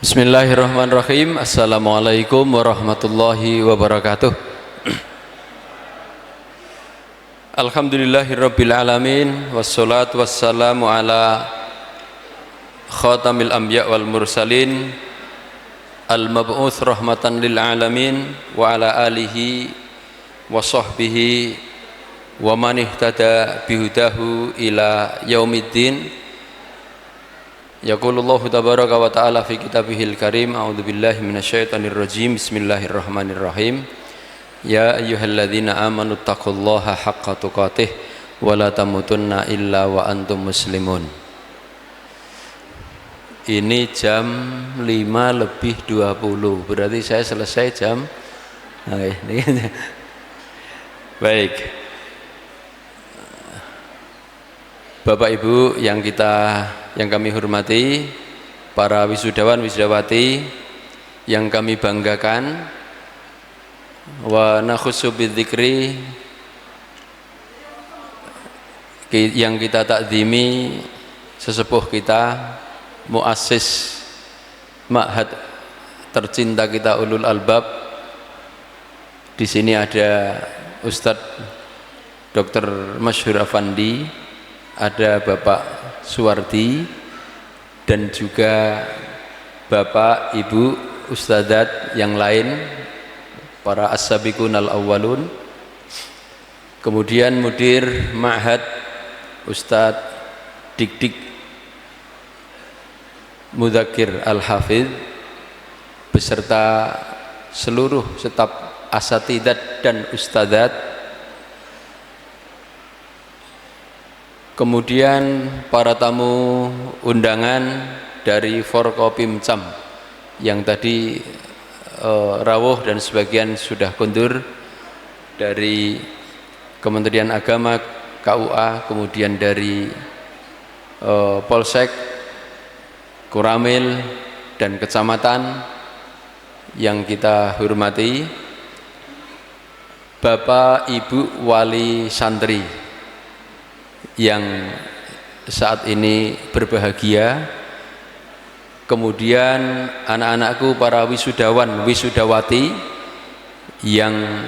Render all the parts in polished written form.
Bismillahirrahmanirrahim. Assalamualaikum warahmatullahi wabarakatuh. Alhamdulillahirabbil alamin wassalatu wassalamu ala khatamil anbiya wal mursalin al-mab'uts rahmatan lil alamin wa ala alihi wa sahbihi wa man ihtada bihudahu ila yaumiddin. Yaqulullahu tabaraka wa ta'ala fi kitabihil karim. A'udzu billahi minasyaitonir rajim. Bismillahirrahmanirrahim. Ya ayyuhalladzina amanu taqullaha haqqa tuqatih wa la tamutunna illa wa antum muslimun. Ini jam 5:20. Berarti saya selesai jam baik. Bapak Ibu yang kami hormati, para wisudawan wisudawati yang kami banggakan, wa nakhussu bidzikri, yang kita takzimi sesepuh kita, muassis ma'had tercinta kita ulul albab. Di sini ada Ustadz Dr. Masyhur Afandi, ada Bapak Suwardi, dan juga Bapak Ibu Ustadzat yang lain, para as-sabiqun al-awwalun. Kemudian Mudir Ma'had Ustadz Dik Mudzakir Al-Hafidh beserta seluruh staf asatidzat dan ustadzat. Kemudian para tamu undangan dari Forkopimcam yang tadi rawuh dan sebagian sudah kundur, dari Kementerian Agama, KUA, kemudian dari Polsek, Kuramil, dan kecamatan yang kita hormati, Bapak Ibu Wali Santri yang saat ini berbahagia, kemudian anak-anakku para wisudawan wisudawati yang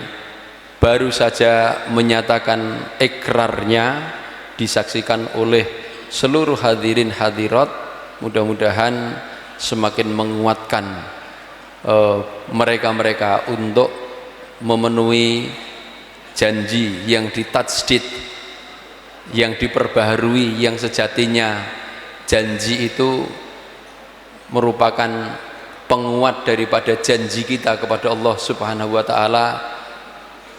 baru saja menyatakan ikrarnya, disaksikan oleh seluruh hadirin hadirat. Mudah-mudahan semakin menguatkan mereka-mereka untuk memenuhi janji yang ditajdid, yang diperbaharui, yang sejatinya janji itu merupakan penguat daripada janji kita kepada Allah Subhanahu wa taala.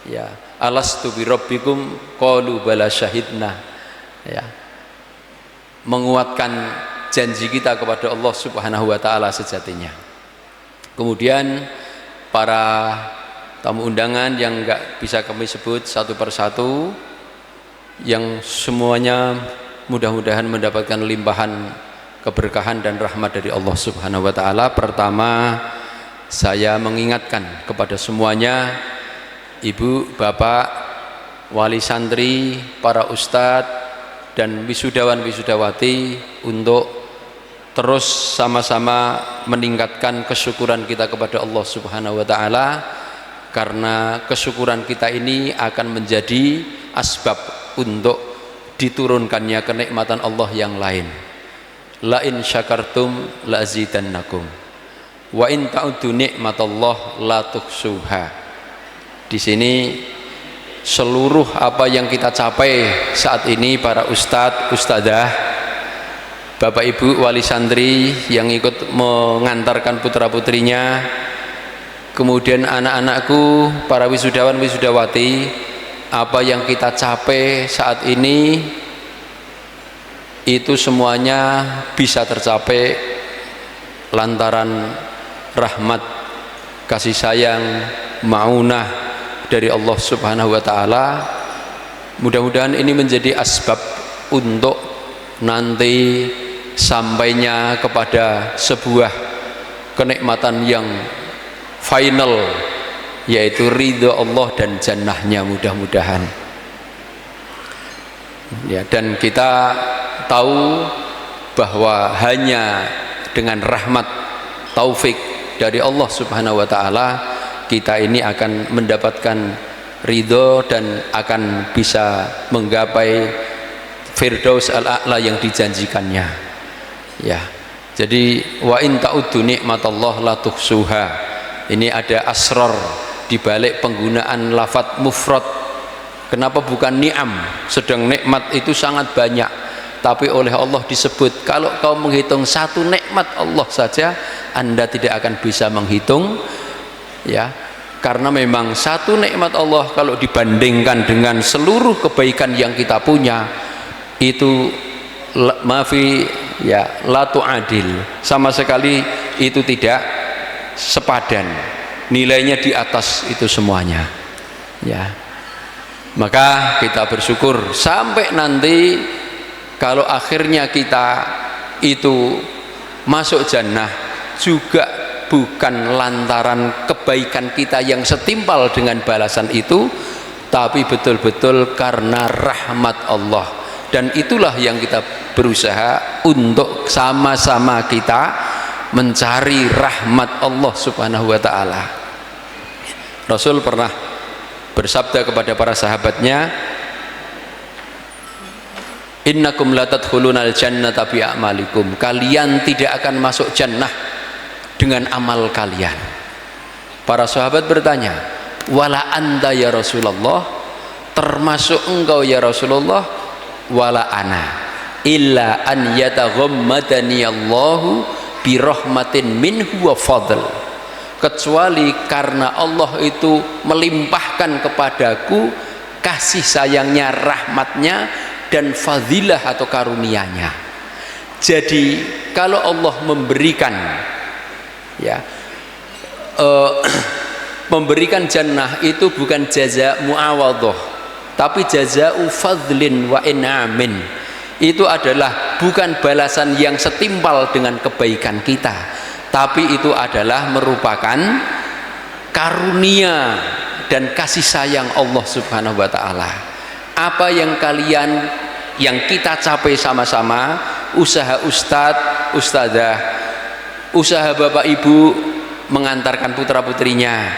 Ya, alastu bi rabbikum qalu bala syahidna. Ya. Menguatkan janji kita kepada Allah Subhanahu wa taala sejatinya. Kemudian para tamu undangan yang enggak bisa kami sebut satu persatu, yang semuanya mudah-mudahan mendapatkan limpahan keberkahan dan rahmat dari Allah Subhanahu wa taala. Pertama, saya mengingatkan kepada semuanya, Ibu, Bapak, wali santri, para ustadz dan wisudawan wisudawati untuk terus sama-sama meningkatkan kesyukuran kita kepada Allah Subhanahu wa taala, karena kesyukuran kita ini akan menjadi asbab untuk diturunkannya kenikmatan Allah yang lain. La in syakartum la azidannakum wa in ta'uddu nikmatallah la tuhsuha. Di sini seluruh apa yang kita capai saat ini, para ustadz, ustadzah, Bapak Ibu wali santri yang ikut mengantarkan putra-putrinya, kemudian anak-anakku para wisudawan wisudawati, apa yang kita capai saat ini itu semuanya bisa tercapai lantaran rahmat, kasih sayang, maunah dari Allah Subhanahu wa taala. Mudah-mudahan ini menjadi asbab untuk nanti sampainya kepada sebuah kenikmatan yang final, yaitu ridho Allah dan jannahnya, mudah-mudahan. Ya, dan kita tahu bahwa hanya dengan rahmat taufik dari Allah Subhanahu wa taala, kita ini akan mendapatkan ridho dan akan bisa menggapai firdaus al-a'la yang dijanjikannya. Ya. Jadi wa in ta'uddu nikmatallah la tuhsuha. Ini ada asrar di balik penggunaan lafadz mufrad. Kenapa bukan ni'am? Sedang nikmat itu sangat banyak, tapi oleh Allah disebut kalau kau menghitung satu nikmat Allah saja, Anda tidak akan bisa menghitung, ya. Karena memang satu nikmat Allah kalau dibandingkan dengan seluruh kebaikan yang kita punya itu mafi ya la tu'adil, sama sekali itu tidak sepadan, nilainya di atas itu semuanya, ya. Maka kita bersyukur sampai nanti kalau akhirnya kita itu masuk jannah juga bukan lantaran kebaikan kita yang setimpal dengan balasan itu, tapi betul-betul karena rahmat Allah. Dan itulah yang kita berusaha untuk sama-sama kita mencari rahmat Allah Subhanahu wa taala. Rasul pernah bersabda kepada para sahabatnya, innakum la tadkhulunal jannata bi a'malikum, kalian tidak akan masuk jannah dengan amal kalian. Para sahabat bertanya, wala anta ya Rasulullah, termasuk engkau ya Rasulullah? Wala ana illa an yataghammadani Allahu bi rahmatin minhu wa fadl, kecuali karena Allah itu melimpahkan kepadaku kasih sayangnya, rahmatnya, dan fadilah atau karunianya. Jadi kalau Allah memberikan, ya, memberikan jannah itu bukan jaza muawadhah, tapi jaza'u fadlin wa in'amin. Itu adalah bukan balasan yang setimpal dengan kebaikan kita, tapi itu adalah merupakan karunia dan kasih sayang Allah Subhanahu wa taala. Apa yang kita capai sama-sama, usaha ustadz, ustadzah, usaha bapak ibu mengantarkan putra putrinya,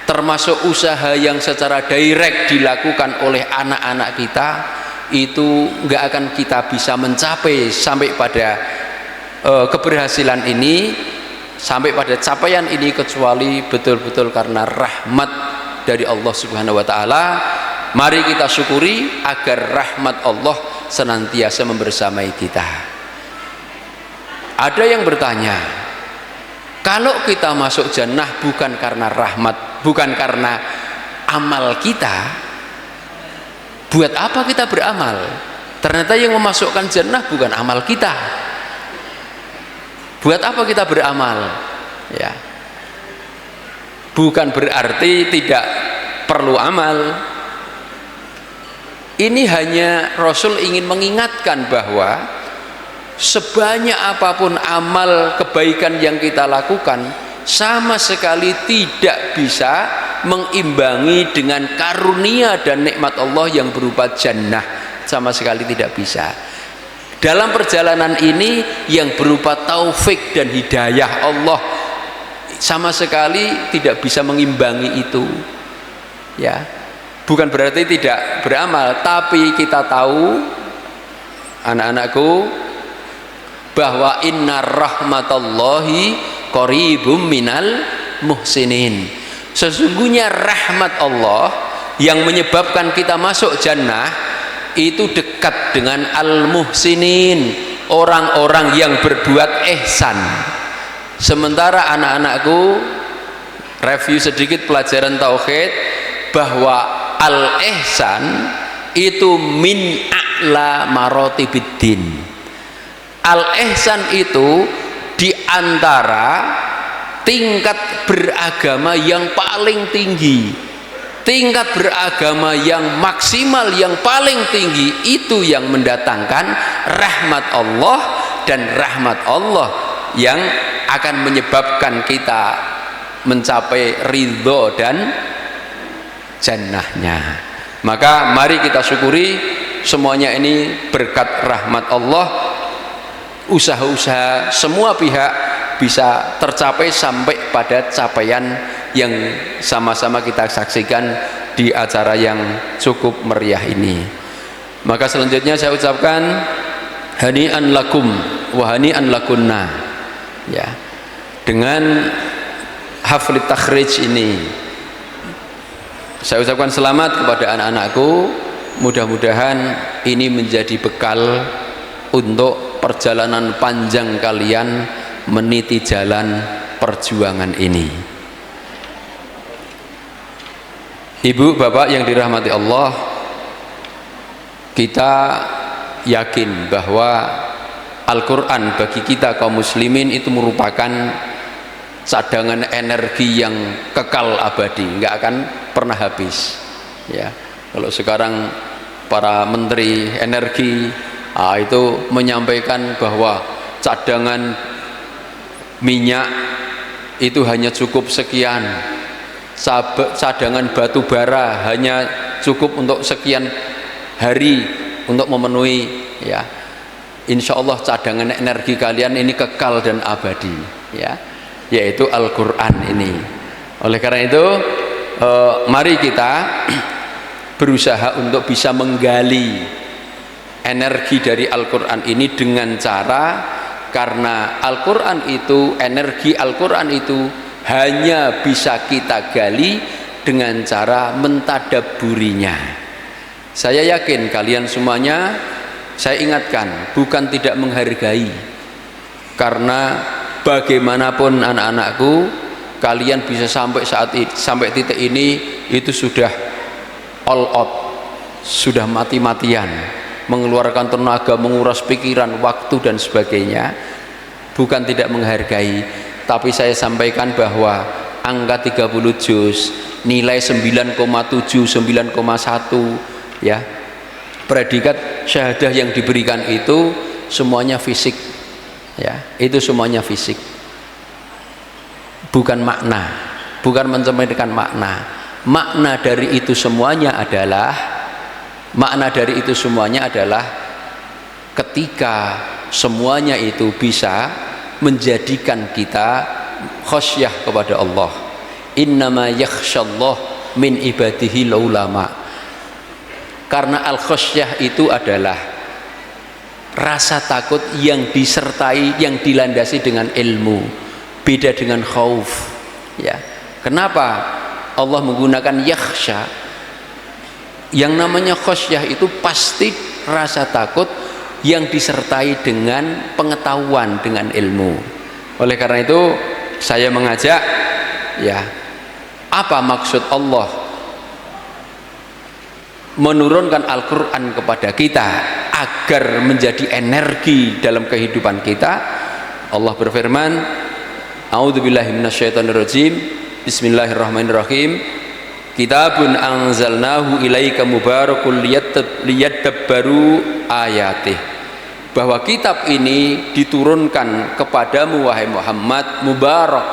termasuk usaha yang secara direct dilakukan oleh anak-anak kita, itu nggak akan kita bisa mencapai sampai pada keberhasilan ini, sampai pada capaian ini, kecuali betul-betul karena rahmat dari Allah Subhanahu wa taala. Mari kita syukuri agar rahmat Allah senantiasa membersamai kita. Ada yang bertanya, kalau kita masuk jannah bukan karena rahmat, bukan karena amal kita, buat apa kita beramal? Ternyata yang memasukkan jannah bukan amal kita. Buat apa kita beramal? Ya, bukan berarti tidak perlu amal. Ini hanya Rasul ingin mengingatkan bahwa sebanyak apapun amal kebaikan yang kita lakukan, sama sekali tidak bisa mengimbangi dengan karunia dan nikmat Allah yang berupa jannah. Sama sekali tidak bisa. Dalam perjalanan ini yang berupa taufik dan hidayah Allah, sama sekali tidak bisa mengimbangi itu, ya. Bukan berarti tidak beramal, tapi kita tahu, anak-anakku, bahwa inna rahmatallahi qaribum minal muhsinin. Sesungguhnya rahmat Allah yang menyebabkan kita masuk jannah itu dekat dengan al-muhsinin, orang-orang yang berbuat ihsan. Sementara anak-anakku, review sedikit pelajaran tauhid, bahwa al-ihsan itu min a'la maratibiddin. Al-ihsan itu diantara tingkat beragama yang paling tinggi, tingkat beragama yang maksimal, yang paling tinggi, itu yang mendatangkan rahmat Allah, dan rahmat Allah yang akan menyebabkan kita mencapai ridho dan jannahnya. Maka mari kita syukuri semuanya ini berkat rahmat Allah. Usaha-usaha semua pihak bisa tercapai sampai pada capaian yang sama-sama kita saksikan di acara yang cukup meriah ini. Maka selanjutnya saya ucapkan hani'an lakum wa hani'an lakunna, ya, dengan hafli takhrij ini saya ucapkan selamat kepada anak-anakku. Mudah-mudahan ini menjadi bekal untuk perjalanan panjang kalian meniti jalan perjuangan ini. Ibu bapak yang dirahmati Allah, kita yakin bahwa Al-Quran bagi kita kaum muslimin itu merupakan cadangan energi yang kekal abadi, nggak akan pernah habis, ya. Kalau sekarang para menteri energi itu menyampaikan bahwa cadangan minyak itu hanya cukup sekian, cadangan batu bara hanya cukup untuk sekian hari untuk memenuhi, ya. Insya Allah cadangan energi kalian ini kekal dan abadi, ya, yaitu Al-Quran ini. Oleh karena itu mari kita berusaha untuk bisa menggali energi dari Al-Quran ini dengan cara, karena Al-Quran itu, energi Al-Quran itu hanya bisa kita gali dengan cara mentadabburinya. Saya yakin kalian semuanya, saya ingatkan, bukan tidak menghargai, karena bagaimanapun anak-anakku, kalian bisa sampai titik ini itu sudah all out, sudah mati-matian, mengeluarkan tenaga, menguras pikiran, waktu dan sebagainya. Bukan tidak menghargai, tapi saya sampaikan bahwa angka 30 juz, nilai 9,7, 9,1, ya, predikat syahadah yang diberikan itu semuanya fisik, ya, itu semuanya fisik, bukan makna, bukan mencerminkan makna. Makna dari itu semuanya adalah ketika semuanya itu bisa menjadikan kita khasyah kepada Allah. Innama yakhsyallah min ibadihi ulama. Karena al-khasyah itu adalah rasa takut yang disertai, yang dilandasi dengan ilmu. Beda dengan khauf, ya. Kenapa Allah menggunakan yakhsha? Yang namanya khasyah itu pasti rasa takut yang disertai dengan pengetahuan, dengan ilmu. Oleh karena itu saya mengajak, ya, apa maksud Allah menurunkan Al-Quran kepada kita agar menjadi energi dalam kehidupan kita? Allah berfirman, a'udzubillahi minasyaitonirrajim, bismillahirrahmanirrahim, kitabun anzalnahu ilaika mubarakul liyadabbaru ayatih, bahwa kitab ini diturunkan kepadamu wahai Muhammad, mubarak,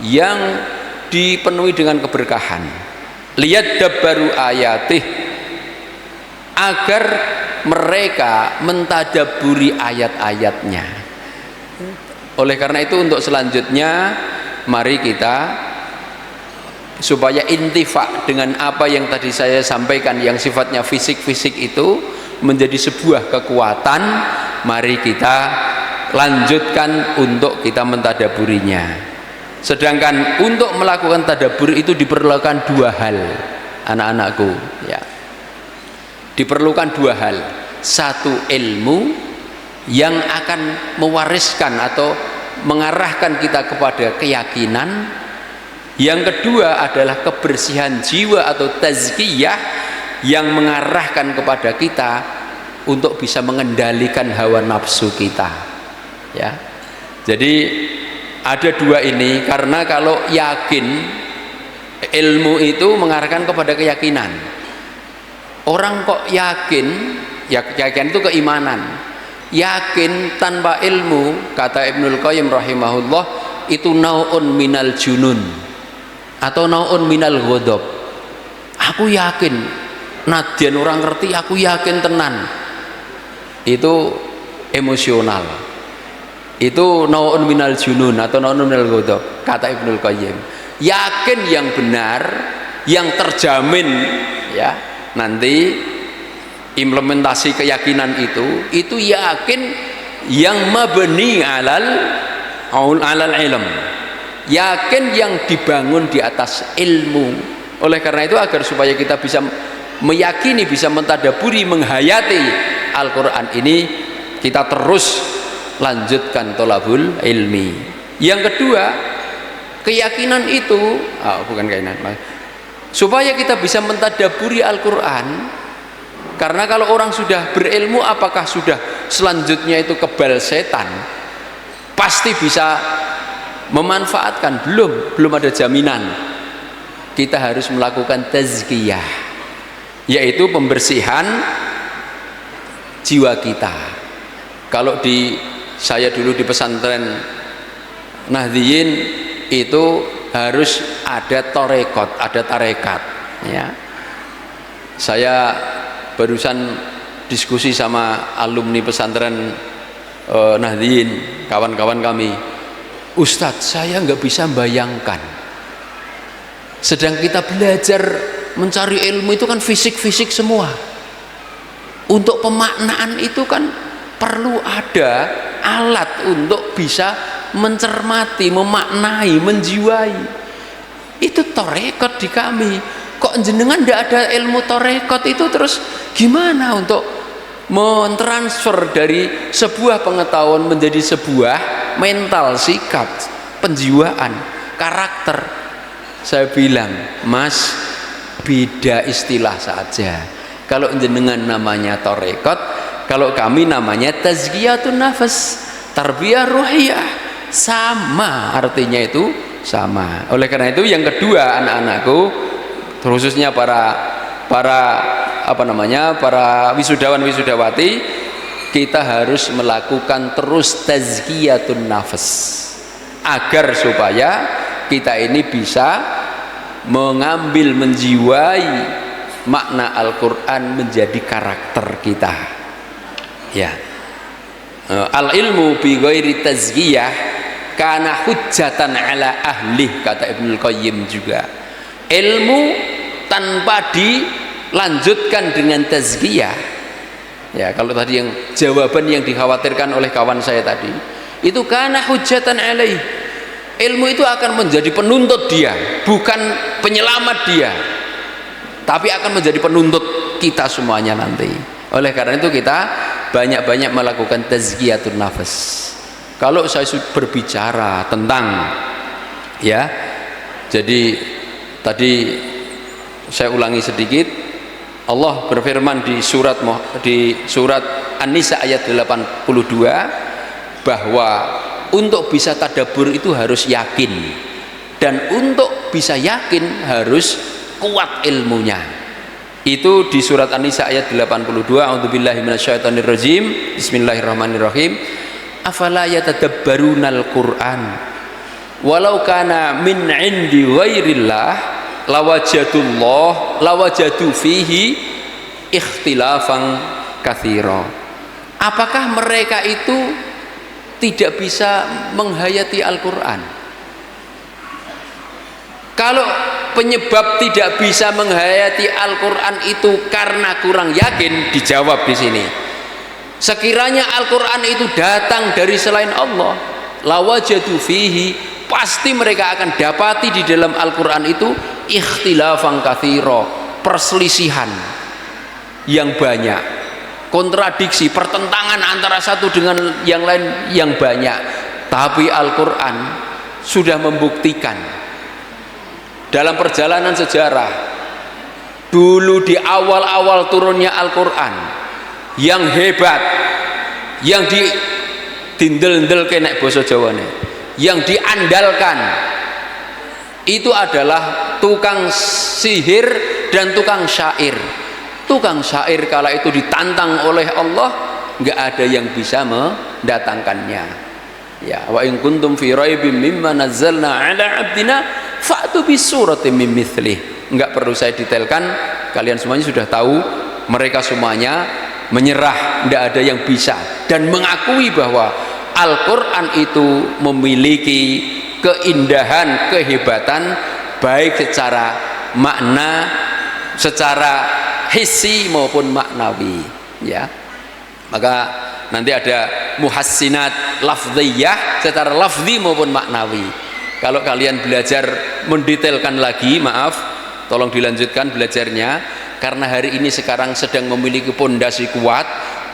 yang dipenuhi dengan keberkahan, liyadabbaru ayatih, agar mereka mentadabburi ayat-ayatnya. Oleh karena itu untuk selanjutnya mari kita, supaya intifa dengan apa yang tadi saya sampaikan yang sifatnya fisik-fisik itu menjadi sebuah kekuatan, mari kita lanjutkan untuk kita mentadaburinya. Sedangkan untuk melakukan tadabbur itu diperlukan dua hal, anak-anakku, ya. Diperlukan dua hal. Satu, ilmu yang akan mewariskan atau mengarahkan kita kepada keyakinan. Yang kedua adalah kebersihan jiwa atau tazkiyah yang mengarahkan kepada kita untuk bisa mengendalikan hawa nafsu kita, ya. Jadi ada dua ini, karena kalau yakin, ilmu itu mengarahkan kepada keyakinan. Orang kok yakin, ya, yakin itu keimanan. Yakin tanpa ilmu, kata Ibnul Qayyim rahimahullah, itu nau'un minal junun atau nau'un minal ghadab. Aku yakin, nadyan orang ngerti, aku yakin tenan, itu emosional. Itu naun minal junun atau naun minal ghadab, kata Ibnul Qayyim. Yakin yang benar, yang terjamin ya, nanti implementasi keyakinan itu yakin yang mabni alal ilm, yakin yang dibangun di atas ilmu. Oleh karena itu, agar supaya kita bisa meyakini, bisa mentadaburi, menghayati Al-Quran ini, kita terus lanjutkan tolabul ilmi. Yang kedua, keyakinan itu bukan keyakinan, supaya kita bisa mentadaburi Al-Quran. Karena kalau orang sudah berilmu, apakah sudah selanjutnya itu kebal setan pasti bisa memanfaatkan? Belum ada jaminan. Kita harus melakukan tazkiyah, yaitu pembersihan jiwa kita. Kalau saya dulu di pesantren Nahdliyin itu harus ada torekot, ada tarekat ya. Saya barusan diskusi sama alumni pesantren Nahdliyin, kawan-kawan kami, Ustadz, saya nggak bisa bayangkan, sedang kita belajar mencari ilmu itu kan fisik-fisik semua, untuk pemaknaan itu kan perlu ada alat untuk bisa mencermati, memaknai, menjiwai. Itu torekot di kami. Kok jenengan tidak ada ilmu torekot itu, terus gimana untuk mentransfer dari sebuah pengetahuan menjadi sebuah mental, sikap, penjiwaan, karakter? Saya bilang, Mas, beda istilah saja. Kalau jenengan namanya torekot, kalau kami namanya tazkiyatun nafas, tarbiyah ruhiyah, sama artinya, itu sama. Oleh karena itu, yang kedua, anak-anakku, khususnya para wisudawan wisudawati, kita harus melakukan terus tazkiyatun nafas, agar supaya kita ini bisa mengambil, menjiwai makna Al-Quran menjadi karakter kita ya. Al ilmu bi ghairi tazkiyah kana hujjatan ala ahlih, kata Ibnul Qayyim juga. Ilmu tanpa dilanjutkan dengan tazkiyah ya, kalau tadi yang jawaban yang dikhawatirkan oleh kawan saya tadi itu, kana hujjatan alaih, ilmu itu akan menjadi penuntut dia, bukan penyelamat dia, tapi akan menjadi penuntut kita semuanya nanti. Oleh karena itu, kita banyak-banyak melakukan tazkiyatun nafas. Kalau saya berbicara tentang ya, jadi tadi saya ulangi sedikit, Allah berfirman di surat An-Nisa ayat 82 bahwa untuk bisa tadabbur itu harus yakin, dan untuk bisa yakin harus kuat ilmunya. Itu di surat An-Nisa ayat 82. A'udzubillahi minasyaitonirrajim. Bismillahirrahmanirrahim. Afala yatadabbarunal Qur'an walau kana min 'indi ghairillah lawajadu fihi ikhtilafan katsira. Apakah mereka itu tidak bisa menghayati Al-Quran? Kalau penyebab tidak bisa menghayati Al-Quran itu karena kurang yakin, dijawab di sini. Sekiranya Al-Quran itu datang dari selain Allah, lawajadu fihi, pasti mereka akan dapati di dalam Al-Quran itu ikhtilafan katsira, perselisihan yang banyak, kontradiksi, pertentangan antara satu dengan yang lain yang banyak. Tapi Al-Quran sudah membuktikan dalam perjalanan sejarah, dulu di awal-awal turunnya Al-Quran, yang hebat, yang dindel-ndel kenek basa Jawane, yang diandalkan itu adalah tukang sihir dan tukang syair. Tukang syair kala itu ditantang oleh Allah, nggak ada yang bisa mendatangkannya ya. Wa in kuntum fi raibim mimma nazzalna ala abdina fa'tu bi suratin min mithlih. Nggak perlu saya detailkan, kalian semuanya sudah tahu. Mereka semuanya menyerah, nggak ada yang bisa, dan mengakui bahwa Al-Quran itu memiliki keindahan, kehebatan, baik secara makna, secara hissi maupun maknawi, ya. Maka nanti ada muhassinat lafziyah secara lafzi maupun maknawi. Kalau kalian belajar mendetailkan lagi, maaf, tolong dilanjutkan belajarnya, karena hari ini sekarang sedang memiliki pondasi kuat.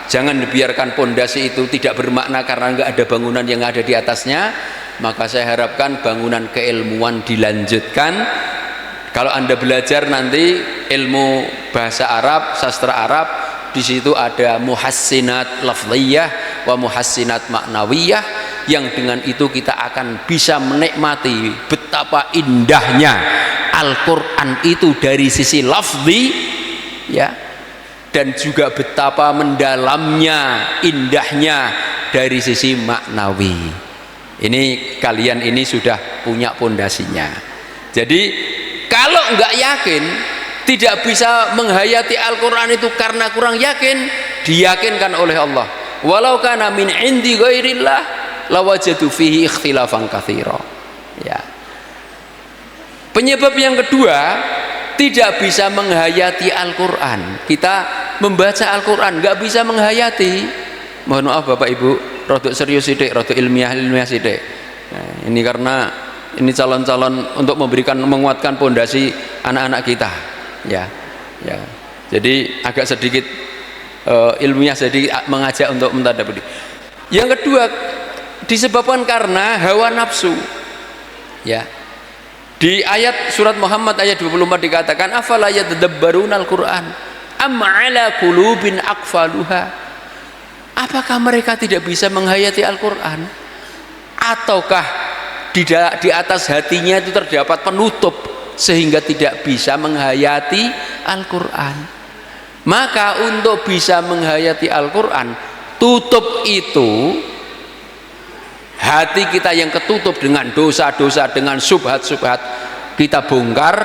Jangan dibiarkan pondasi itu tidak bermakna karena nggak ada bangunan yang ada di atasnya. Maka saya harapkan bangunan keilmuan dilanjutkan. Kalau Anda belajar nanti ilmu bahasa Arab, sastra Arab, di situ ada muhassinat lafziyah wa muhassinat maknawiyah, yang dengan itu kita akan bisa menikmati betapa indahnya Al-Quran itu dari sisi lafzi, ya, dan juga betapa mendalamnya, indahnya dari sisi maknawi. Ini kalian ini sudah punya pondasinya. Jadi kalau nggak yakin, tidak bisa menghayati Al-Quran itu karena kurang yakin, diyakinkan oleh Allah. Walau kana min indi ghairillah lawajadu fihi ikhtilafan katsira. Ya. Penyebab yang kedua, tidak bisa menghayati Al-Quran. Kita membaca Al-Quran nggak bisa menghayati. Mohon maaf Bapak Ibu, rodok serius sidik, rodok ilmiah sidik. Nah, ini karena ini calon-calon untuk memberikan, menguatkan pondasi anak-anak kita, ya. Jadi agak sedikit ilmiah, sedikit mengajak untuk mentadaburi. Yang kedua, disebabkan karena hawa nafsu, ya. Di ayat surat Muhammad ayat 24 dikatakan, afala yatadabbarunal Qur'an am ala qulubin aqfaluha. Apakah mereka tidak bisa menghayati Al-Quran, ataukah di atas hatinya itu terdapat penutup sehingga tidak bisa menghayati Al-Quran? Maka untuk bisa menghayati Al-Quran, tutup itu hati kita yang ketutup dengan dosa-dosa, dengan subhat-subhat, kita bongkar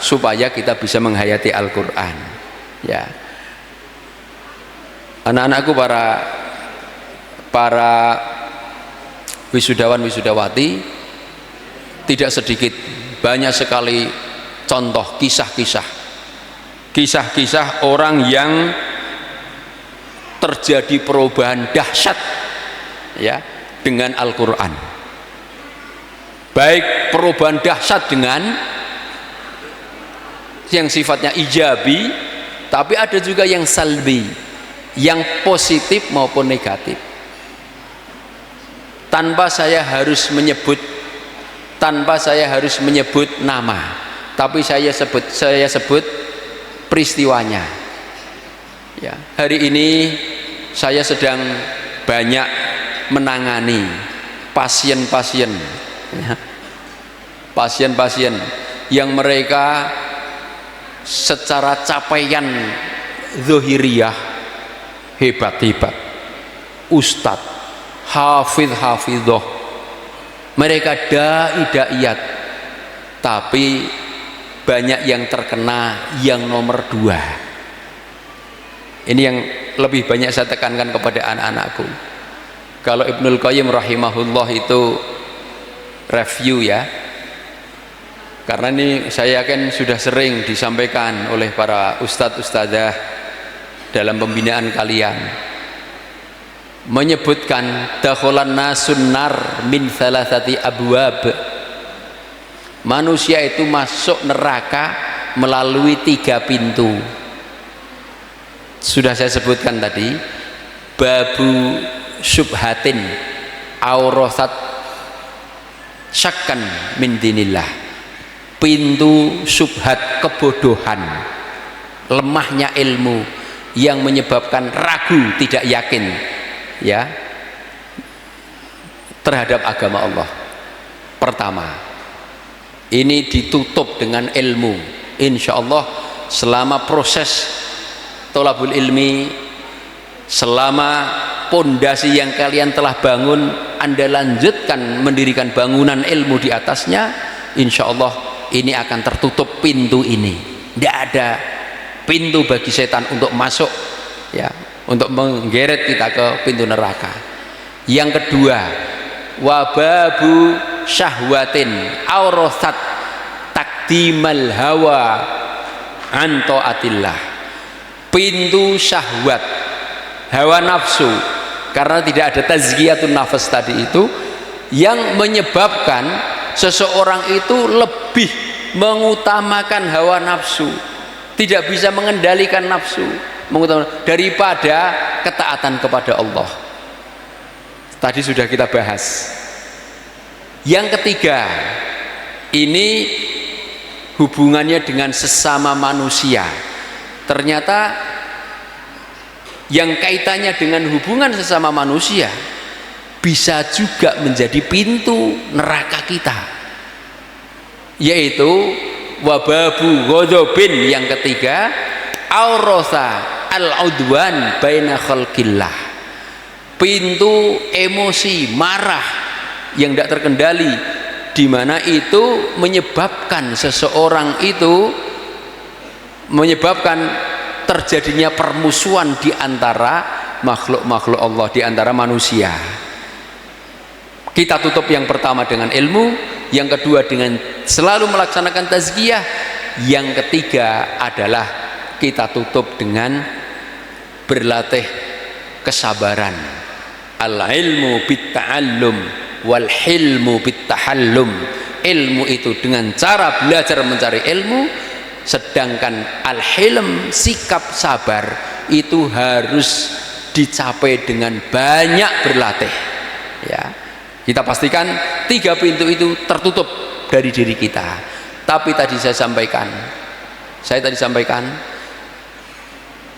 supaya kita bisa menghayati Al-Quran, ya. Anak-anakku, para wisudawan wisudawati, tidak sedikit, banyak sekali contoh kisah-kisah orang yang terjadi perubahan dahsyat, ya, dengan Al-Quran. Baik perubahan dahsyat dengan yang sifatnya ijabi, tapi ada juga yang salbi, yang positif maupun negatif. Tanpa saya harus menyebut nama, tapi saya sebut peristiwanya, ya. Hari ini saya sedang banyak menangani pasien-pasien, ya, pasien-pasien yang mereka secara capaian zahiriyah hebat-hebat, ustadz, hafidh-hafidhoh, mereka dai-daiyat, tapi banyak yang terkena yang nomor 2. Ini yang lebih banyak saya tekankan kepada anak-anakku. Kalau Ibnul Qayyim rahimahullah itu review, ya, karena ini saya yakin sudah sering disampaikan oleh para ustadz-ustadzah dalam pembinaan kalian, menyebutkan dakhalan nasun nar min thalathati abwab. Manusia itu masuk neraka melalui 3 pintu. Sudah saya sebutkan tadi, babu syubhatin aurasat syakkan min dinillah. Pintu syubhat, kebodohan, lemahnya ilmu yang menyebabkan ragu, tidak yakin, ya, terhadap agama Allah. Pertama, ini ditutup dengan ilmu. Insya Allah selama proses tholabul ilmi, selama pondasi yang kalian telah bangun, Anda lanjutkan mendirikan bangunan ilmu di atasnya, insya Allah ini akan tertutup pintu ini. Tidak ada pintu bagi setan untuk masuk, ya, untuk menggeret kita ke pintu neraka. Yang kedua, wababu syahwatin aurosat takdimal hawa an taatillah. Pintu syahwat, hawa nafsu, karena tidak ada tazkiyatun nafas tadi itu, yang menyebabkan seseorang itu lebih mengutamakan hawa nafsu, tidak bisa mengendalikan nafsu daripada ketaatan kepada Allah. Tadi sudah kita bahas. Yang ketiga, ini hubungannya dengan sesama manusia. Ternyata yang kaitannya dengan hubungan sesama manusia bisa juga menjadi pintu neraka kita, yaitu wababu ghadabin. Yang ketiga, aurasa al-udwan baina khalqillah, pintu emosi marah yang tidak terkendali, di mana itu menyebabkan seseorang itu menyebabkan terjadinya permusuhan di antara makhluk-makhluk Allah, di antara manusia. Kita tutup yang pertama dengan ilmu, yang kedua dengan selalu melaksanakan tazkiyah, yang ketiga adalah kita tutup dengan berlatih kesabaran. Al-ilmu bit-ta'allum wal hilmu bit-tahallum. Ilmu itu dengan cara belajar mencari ilmu, sedangkan al-hilm, sikap sabar, itu harus dicapai dengan banyak berlatih. Ya, kita pastikan 3 pintu itu tertutup dari diri kita. Tapi tadi saya tadi sampaikan,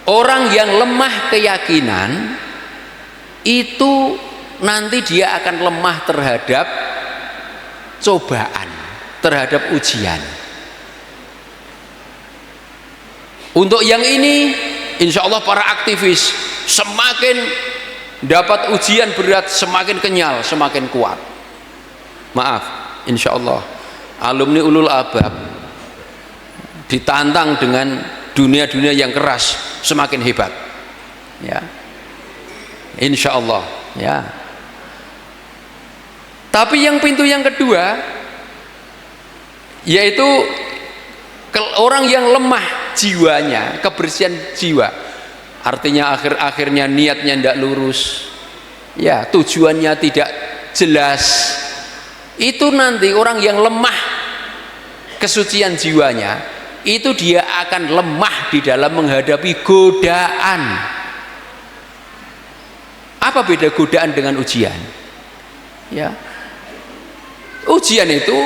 orang yang lemah keyakinan itu nanti dia akan lemah terhadap cobaan, terhadap ujian. Untuk yang ini, insya Allah para aktivis semakin dapat ujian berat, semakin kenyal, semakin kuat. Maaf, insya Allah alumni ulul albab ditantang dengan dunia-dunia yang keras, semakin hebat. Ya, insya Allah. Ya. Tapi yang pintu yang kedua, yaitu orang yang lemah jiwanya, kebersihan jiwa, artinya akhir-akhirnya niatnya tidak lurus, ya, tujuannya tidak jelas, itu nanti orang yang lemah kesucian jiwanya, itu dia akan lemah di dalam menghadapi godaan. Apa beda godaan dengan ujian? Ya, ujian itu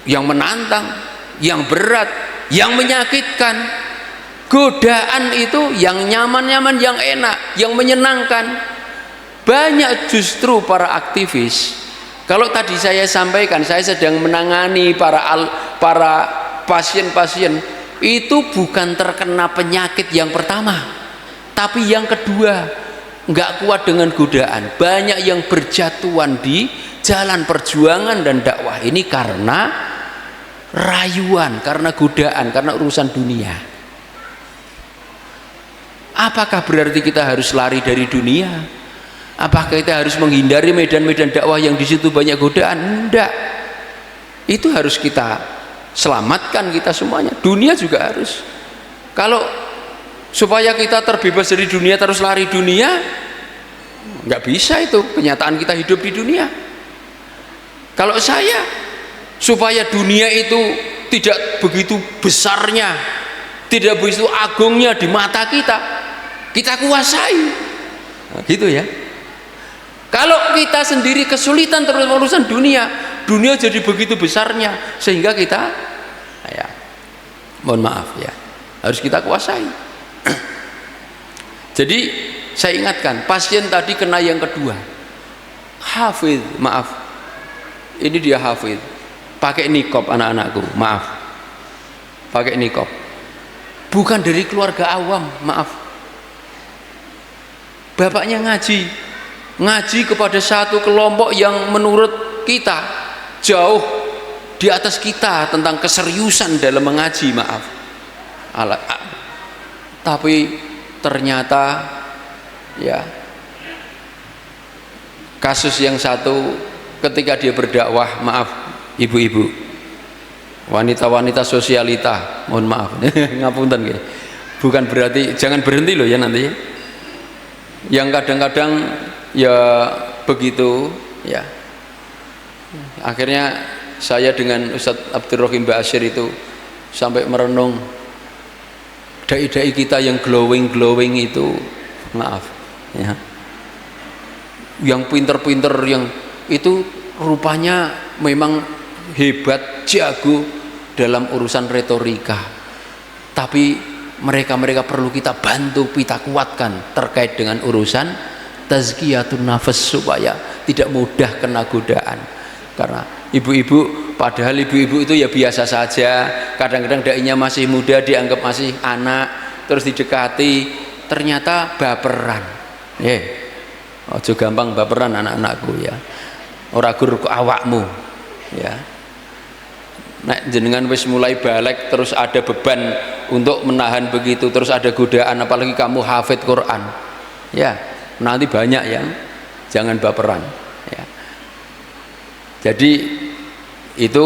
yang menantang, yang berat, yang menyakitkan. Godaan itu yang nyaman-nyaman, yang enak, yang menyenangkan. Banyak justru para aktivis, kalau tadi saya sampaikan, saya sedang menangani para pasien-pasien, itu bukan terkena penyakit yang pertama, tapi yang kedua, nggak kuat dengan godaan. Banyak yang berjatuhan di jalan perjuangan dan dakwah ini karena rayuan, karena godaan, karena urusan dunia. Apakah berarti kita harus lari dari dunia? Apakah kita harus menghindari medan-medan dakwah yang di situ banyak godaan? Enggak. Itu harus kita selamatkan, kita semuanya. Dunia juga harus. Kalau supaya kita terbebas dari dunia terus lari dunia, nggak bisa. Itu kenyataan kita hidup di dunia. Kalau saya supaya dunia itu tidak begitu besarnya, tidak begitu agungnya di mata kita kuasai, nah, gitu ya. Kalau kita sendiri kesulitan terus urusan dunia jadi begitu besarnya sehingga kita, ya, mohon maaf ya, harus kita kuasai. Jadi saya ingatkan, pasien tadi kena yang kedua, hafid, maaf, ini dia hafid, pakai niqab anak-anakku, maaf, pakai niqab, bukan dari keluarga awam, maaf, bapaknya ngaji kepada satu kelompok yang menurut kita jauh di atas kita tentang keseriusan dalam mengaji, maaf, tapi ternyata ya Kasus yang satu ketika dia berdakwah, maaf ibu-ibu, wanita-wanita sosialita, mohon maaf ngapunten nggih. Bukan berarti jangan berhenti loh ya nanti. Yang kadang-kadang ya begitu ya. Akhirnya saya dengan Ustadz Abdul Rahim Ba'asyir itu sampai merenung dai-dai kita yang glowing itu, maaf ya, yang pinter-pinter yang itu rupanya memang hebat, jago dalam urusan retorika, tapi mereka perlu kita bantu, kita kuatkan terkait dengan urusan tazkiyatun nafas supaya tidak mudah kena godaan. Karena ibu-ibu, padahal ibu-ibu itu ya biasa saja, kadang-kadang dainya masih muda, dianggap masih anak, terus didekati ternyata baperan. Ojo gampang baperan anak-anakku ya. Ora gur ke awakmu ya. Nek jenengan wis mulai balik terus ada beban untuk menahan begitu, terus ada godaan, apalagi kamu hafid Quran ya, nanti banyak yang jangan baperan ya. Jadi itu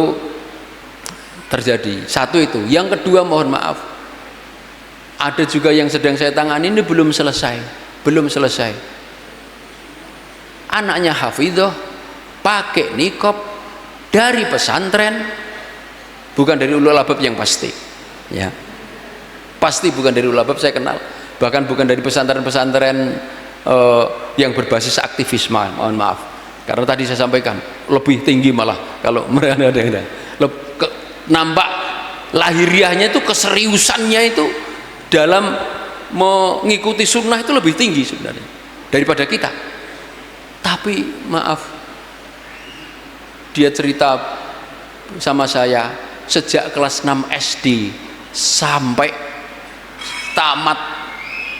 terjadi satu itu. Yang kedua, mohon maaf, ada juga yang sedang saya tangani ini belum selesai anaknya hafidhah pakai niqab dari pesantren, bukan dari ulul albab yang pasti ya, pasti bukan dari ulul albab, saya kenal, bahkan bukan dari pesantren-pesantren yang berbasis aktivisme, mohon maaf, karena tadi saya sampaikan lebih tinggi malah kalau mereka ada nampak lahiriahnya itu, keseriusannya itu dalam mengikuti sunnah itu lebih tinggi sebenarnya daripada kita. Tapi maaf, dia cerita sama saya sejak kelas 6 SD sampai tamat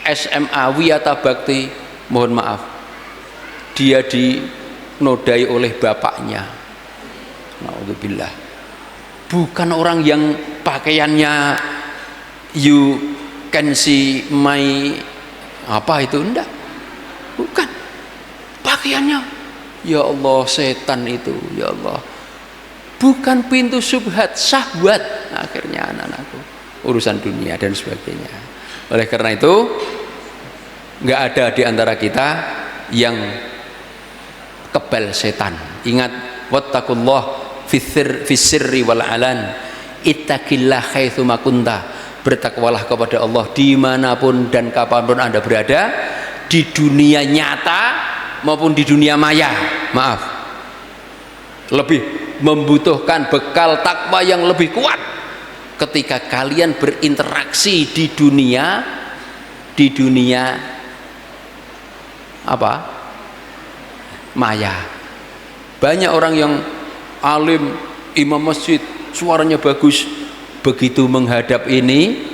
SMA Wiyata Bakti, mohon maaf, dia dinodai oleh bapaknya. Naudzubillah. Bukan orang yang pakaiannya you can see my apa itu, enggak, bukan, pakaiannya ya Allah setan itu, ya Allah, bukan pintu syubhat, syahwat akhirnya anak-anakku, urusan dunia dan sebagainya. Oleh karena itu nggak ada di antara kita yang kebal setan. Ingat, wattaqullah fis-sirri wal alan, ittaqillah haitsuma kunta, bertakwalah kepada Allah dimanapun dan kapanpun Anda berada, di dunia nyata maupun di dunia maya. Maaf, lebih membutuhkan bekal takwa yang lebih kuat ketika kalian berinteraksi di dunia apa? Maya. Banyak orang yang alim, imam masjid, suaranya bagus, begitu menghadap ini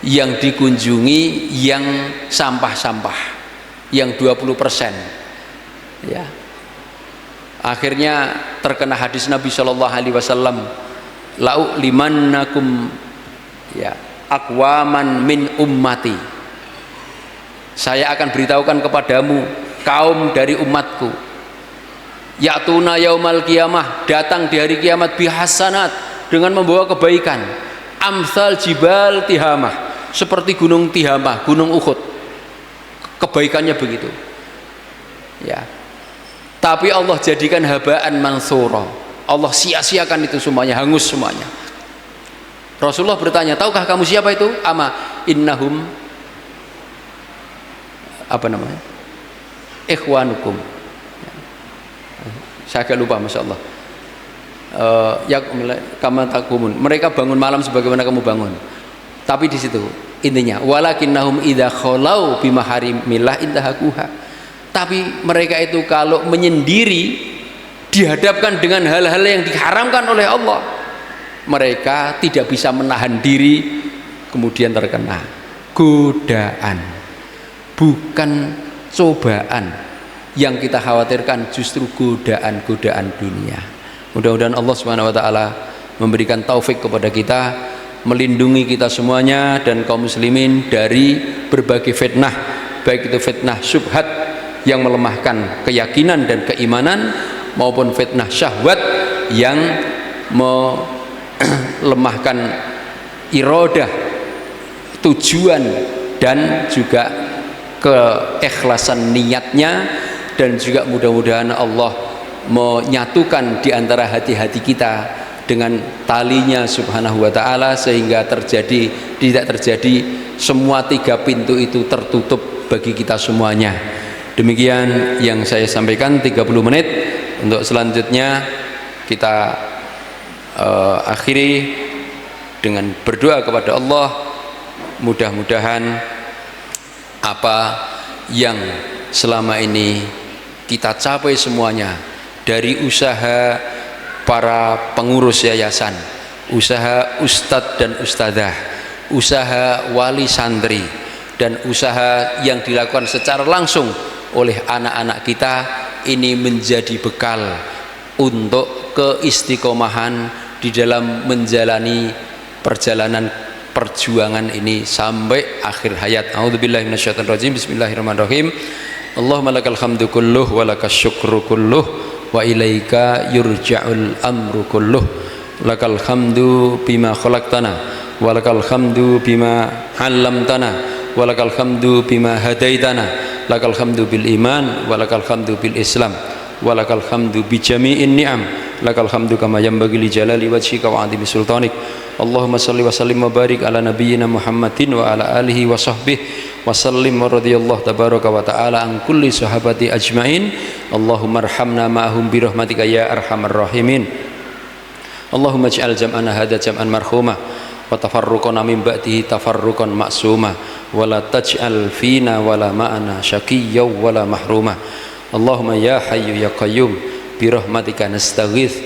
yang dikunjungi yang sampah-sampah, yang 20% ya. Akhirnya terkena hadis Nabi Shallallahu Alaihi Wasallam, lau limannakum ya aqwaman min ummati, saya akan beritahukan kepadamu kaum dari umatku, ya'tuna yaumal qiyamah, datang di hari kiamat, bihasanat, dengan membawa kebaikan, amsal jibal tihamah, seperti gunung Tihamah, gunung Uhud, kebaikannya begitu ya. Tapi Allah jadikan habaan mansura, Allah sia-siakan itu semuanya, hangus semuanya. Rasulullah bertanya, tahukah kamu siapa itu? Ama innahum apa namanya, ikhwanukum, saya agak lupa, masya Allah. Ya kama takumun, mereka bangun malam sebagaimana kamu bangun. Tapi di situ intinya, walakinnahum idza khalau bimaharimillah intahakuha, tapi mereka itu kalau menyendiri dihadapkan dengan hal-hal yang diharamkan oleh Allah, mereka tidak bisa menahan diri, kemudian terkena godaan, bukan cobaan. Yang kita khawatirkan justru godaan-godaan dunia. Mudah-mudahan Allah Subhanahu wa taala memberikan taufik kepada kita, melindungi kita semuanya dan kaum muslimin dari berbagai fitnah, baik itu fitnah syubhat yang melemahkan keyakinan dan keimanan, maupun fitnah syahwat yang melemahkan iradah, tujuan dan juga keikhlasan niatnya. Dan juga mudah-mudahan Allah menyatukan di antara hati-hati kita dengan talinya subhanahu wa ta'ala, sehingga tidak terjadi semua 3 pintu itu tertutup bagi kita semuanya. Demikian yang saya sampaikan 30 menit. Untuk selanjutnya kita akhiri dengan berdoa kepada Allah. Mudah-mudahan apa yang selama ini kita capai semuanya, dari usaha para pengurus yayasan, usaha ustadz dan ustadzah, usaha wali santri, dan usaha yang dilakukan secara langsung oleh anak-anak kita, ini menjadi bekal untuk keistiqomahan di dalam menjalani perjalanan perjuangan ini sampai akhir hayat. A'udzubillahi minasyaitonirrajim. Bismillahirrahmanirrahim. Allahumma lakal hamdu kulluh wa lakas syukru kulluh wa ilaika yurja'ul amru kulluh. Lakal hamdu bima khalaqtana wa lakal hamdu bima 'allamtana wa lakal hamdu bima hadaitana. Lakal hamdu bil iman wa lakal hamdu bil islam wa lakal hamdu bi jami'in ni'am. Lakal hamdu kama yanbaghi li jalali wajhika wa 'azimi sultanik. Allahumma salli wa sallim wa barik ala nabiyyina Muhammadin wa ala alihi wa sahbihi wa sallim wa radiyallahu tabaraka wa ta'ala an kulli sahabati ajmain. Allahumma arhamna ma'ahum bi rahmatika ya arhamar rahimin. Allahumma ij'al jam'ana hadha jam'an marhuma wa tafarruqana min ba'dihi tafarruqan ma'suma wa la taj'al fina wa la ma'ana syaqiyyan wa la mahruma. Allahumma ya hayyu ya qayyum bi rahmatika nastaghith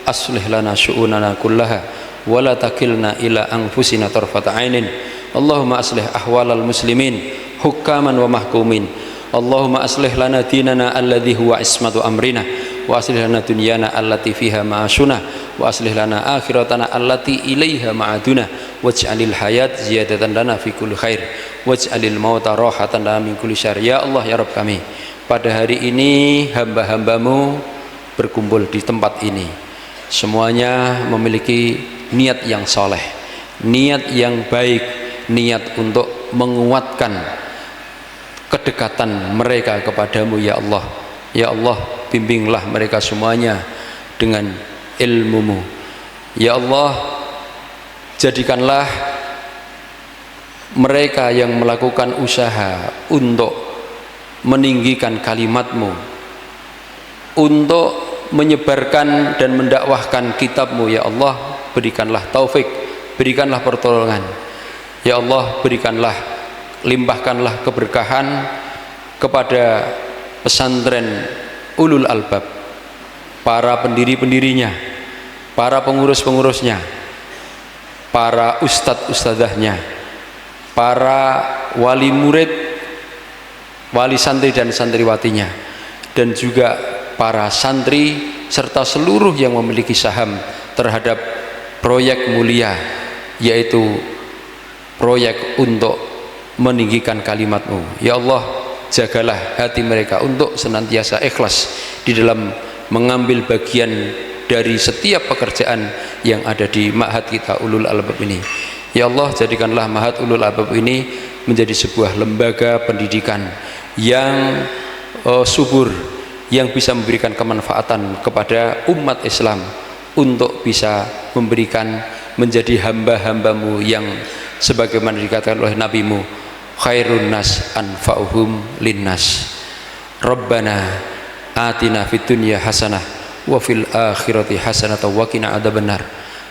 aslih lana syu'unana kullaha wa la takilna ila anfusina tarfata 'ainin. Allahumma aslih ahwalal muslimin hukaman wa mahkumin. Allahumma aslih lana dinana alladhi huwa ismatu amrina wa aslih lana dunyana allati fiha ma'ashuna wa aslih lana akhiratana allati ilaiha ma'aduna waj'alil hayat ziyadatan lana fi kulli khair waj'alil mauta rahatan lana min kulli syarr. Ya Allah ya Rabb kami, pada hari ini hamba-hambamu berkumpul di tempat ini, semuanya memiliki niat yang soleh, niat yang baik, niat untuk menguatkan kedekatan mereka kepadamu ya Allah. Ya Allah, bimbinglah mereka semuanya dengan ilmumu. Ya Allah, jadikanlah mereka yang melakukan usaha untuk meninggikan kalimatmu, untuk menyebarkan dan mendakwahkan kitabmu. Ya Allah, berikanlah taufik, berikanlah pertolongan. Ya Allah, berikanlah, limpahkanlah keberkahan kepada pesantren ulul albab, para pendiri-pendirinya, para pengurus-pengurusnya, para ustadz-ustadzahnya, para wali murid, wali santri dan santriwatinya, dan juga para santri serta seluruh yang memiliki saham terhadap proyek mulia, yaitu proyek untuk meninggikan kalimat-Mu. Ya Allah, jagalah hati mereka untuk senantiasa ikhlas di dalam mengambil bagian dari setiap pekerjaan yang ada di ma'had kita ulul albab ini. Ya Allah, jadikanlah ma'had ulul albab ini menjadi sebuah lembaga pendidikan yang subur, yang bisa memberikan kemanfaatan kepada umat Islam untuk bisa memberikan menjadi hamba-hambamu yang sebagaimana dikatakan oleh nabimu, khairun nas anfa'uhum linnas. Rabbana atina fid dunya hasanah wa fil akhirati hasanah wa qina adzabannar.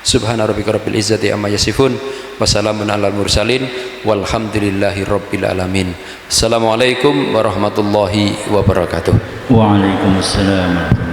Subhana rabbika rabbil izzati amma yasifun wa salamun alal mursalin walhamdulillahi rabbil alamin. Assalamualaikum warahmatullahi wabarakatuh. Waalaikumsalam.